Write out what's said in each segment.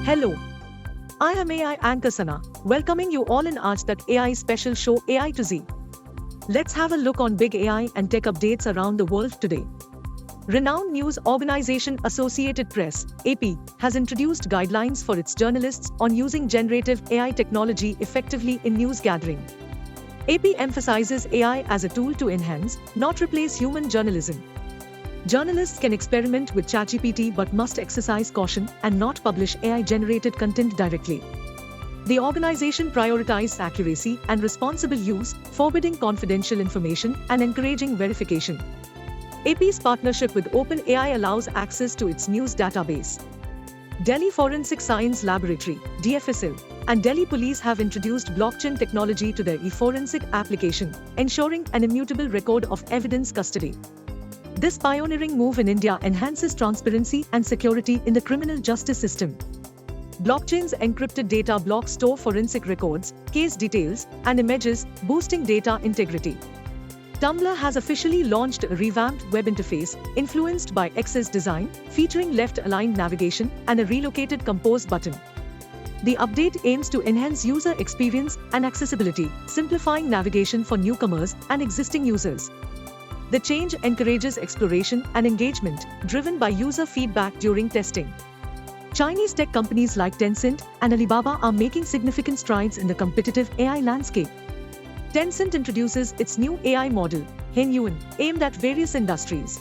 Hello, I am AI anchor Sana, welcoming you all in Aajtak AI special show AI to Z. Let's have a look on big AI and tech updates around the world today. Renowned news organization Associated Press, AP, has introduced guidelines for its journalists on using generative AI technology effectively in news gathering. AP emphasizes AI as a tool to enhance, not replace human journalism. Journalists can experiment with ChatGPT but must exercise caution and not publish AI-generated content directly. The organization prioritizes accuracy and responsible use, forbidding confidential information and encouraging verification. AP's partnership with OpenAI allows access to its news database. Delhi Forensic Science Laboratory, DFSL, and Delhi Police have introduced blockchain technology to their e-forensic application, ensuring an immutable record of evidence custody. This pioneering move in India enhances transparency and security in the criminal justice system. Blockchain's encrypted data blocks store forensic records, case details, and images, boosting data integrity. Tumblr has officially launched a revamped web interface, influenced by X's design, featuring left-aligned navigation and a relocated compose button. The update aims to enhance user experience and accessibility, simplifying navigation for newcomers and existing users. The change encourages exploration and engagement, driven by user feedback during testing. Chinese tech companies like Tencent and Alibaba are making significant strides in the competitive AI landscape. Tencent introduces its new AI model, Hunyuan, aimed at various industries.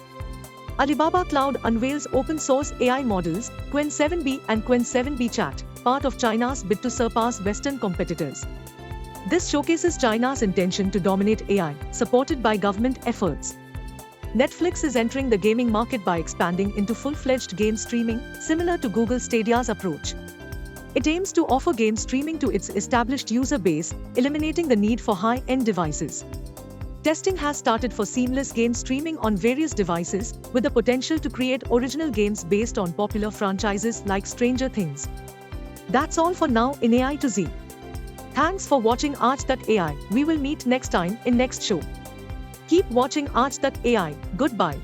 Alibaba Cloud unveils open-source AI models, Qwen 7B and Qwen 7B Chat, part of China's bid to surpass Western competitors. This showcases China's intention to dominate AI, supported by government efforts. Netflix is entering the gaming market by expanding into full-fledged game streaming, similar to Google Stadia's approach. It aims to offer game streaming to its established user base, eliminating the need for high-end devices. Testing has started for seamless game streaming on various devices, with the potential to create original games based on popular franchises like Stranger Things. That's all for now in AI to Z. Thanks for watching Aajtak AI. We will meet next time in next show. Keep watching Aajtak AI. Goodbye.